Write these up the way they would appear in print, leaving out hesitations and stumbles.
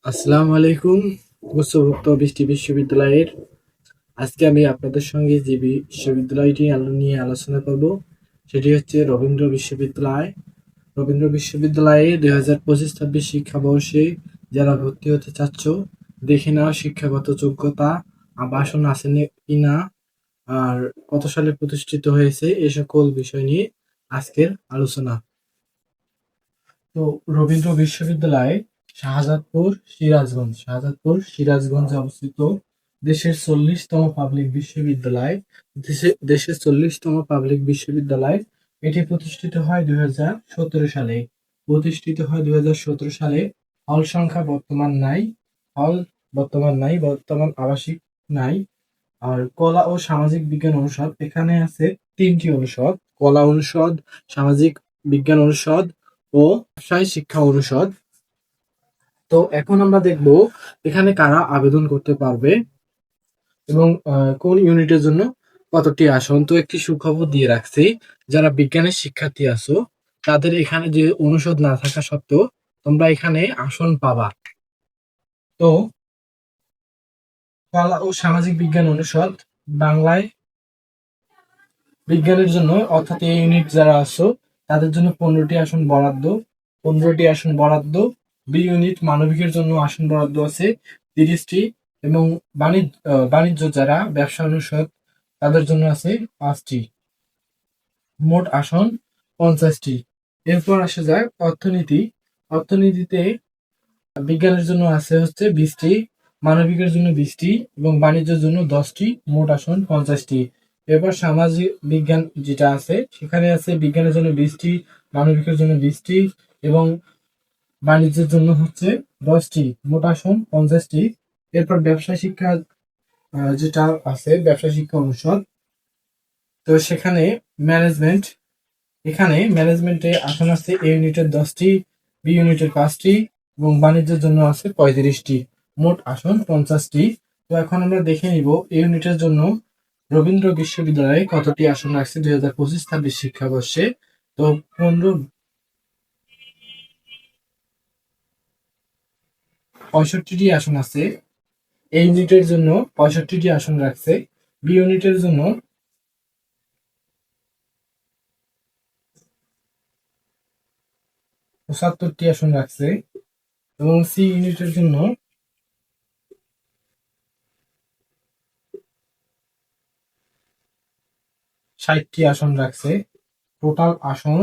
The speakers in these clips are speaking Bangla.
আসসালামু আলাইকুম। গুচ্ছভুক্ত বৃষ্টি বিশ্ববিদ্যালয়ের আজকে আমি আপনাদের সঙ্গে যে বিশ্ববিদ্যালয়টি নিয়ে আলোচনা করব সেটি হচ্ছে রবীন্দ্র বিশ্ববিদ্যালয়। রবীন্দ্র বিশ্ববিদ্যালয়ে 2025-26 শিক্ষাবর্ষে যারা ভর্তি হতে চাচ্ছ, দেখে নাও শিক্ষাগত যোগ্যতা, আবাসন আছে কিনা, আর কত সালে প্রতিষ্ঠিত হয়েছে, এ সকল বিষয় নিয়ে আজকের আলোচনা। তো রবীন্দ্র বিশ্ববিদ্যালয় শাহজাদপুর সিরাজগঞ্জে অবস্থিত। দেশের 40তম পাবলিক বিশ্ববিদ্যালয়। দেশের 40তম পাবলিক বিশ্ববিদ্যালয়। এটি প্রতিষ্ঠিত হয় 2017 সালে। হল সংখ্যা বর্তমান আবাসিক নাই। আর কলা ও সামাজিক বিজ্ঞান অনুষদ এখানে আছে তিনটি অনুষদ: কলা অনুষদ, সামাজিক বিজ্ঞান অনুষদ ও ব্যবসায় শিক্ষা অনুষদ। তো এখন আমরা দেখব এখানে কারা আবেদন করতে পারবে এবং কোন ইউনিটের জন্য কতটি আসন। তো একটি সুখবর দিয়ে রাখছি, যারা বিজ্ঞানের শিক্ষার্থী আছো তাদের এখানে যে অনুষদ না থাকা সত্ত্বেও তোমরা এখানে আসন পাবা। তো কলা ও সামাজিক বিজ্ঞান অনুষদ, বাংলায় বিজ্ঞানের জন্য অর্থাৎ এই ইউনিট যারা আছো তাদের জন্য 15টি আসন বরাদ্দ। বি ইউনিট মানবিকের জন্য আসন বরাদ্দ আছে 30টি, এবং বাণিজ্য যারা ব্যবসা অনুষদ তাদের জন্য আছে 5টি। মোট আসন 50টি। এরপর আসা যায় অর্থনীতিতে বিজ্ঞানের জন্য আছে হচ্ছে 20টি, মানবিকের জন্য 20টি এবং বাণিজ্যের জন্য 10টি। মোট আসন 50টি। এরপর সামাজিক বিজ্ঞান যেটা আছে সেখানে আছে বিজ্ঞানের জন্য 20টি, মানবিকের জন্য 20টি এবং বাণিজ্যের জন্য হচ্ছে 10টি। মোট আসন 50টি। এরপর ব্যবসায় শিক্ষা যেটা আছে ব্যবসায় শিক্ষা অনুষদ, তো সেখানে ম্যানেজমেন্টে আসন আছে এ ইউনিটের 10টি, বি ইউনিটের 5টি এবং বাণিজ্যের জন্য আছে 35টি। মোট আসন 50টি। তো এখন আমরা দেখে নিব এই ইউনিটের জন্য রবীন্দ্র বিশ্ববিদ্যালয়ে কতটি আসন রাখছে 2025-26 শিক্ষাবর্ষে। তো 65টি আসন আছে। এই ইউনিটের জন্য 65টি আসন রাখছে। বি ইউনিটের জন্য 75টি আসন রাখছে এবং সি ইউনিটের জন্য 60টি আসন রাখছে। টোটাল আসন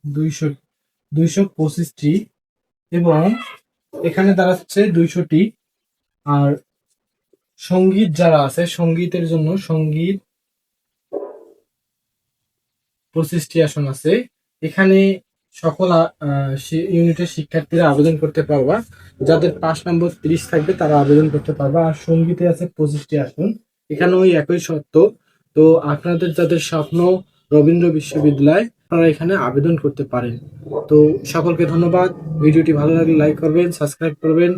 225টি এবং এখানে দাঁড়াচ্ছে 200টি। আর সঙ্গীত যারা আছে সঙ্গীতের জন্য 25টি আসন আছে। এখানে সকল ইউনিটের শিক্ষার্থীরা আবেদন করতে পারবা। যাদের পাস নম্বর 30 থাকবে তারা আবেদন করতে পারবা। আর সঙ্গীতে আছে 25টি আসন, এখানে ওই একই শর্ত। তো আপনাদের যাদের স্বপ্ন রবীন্দ্র বিশ্ববিদ্যালয়, আপনারা এখানে আবেদন করতে পারেন। তো সকলকে ধন্যবাদ। ভিডিওটি ভালো লাগলে লাইক করবেন, সাবস্ক্রাইব করবেন।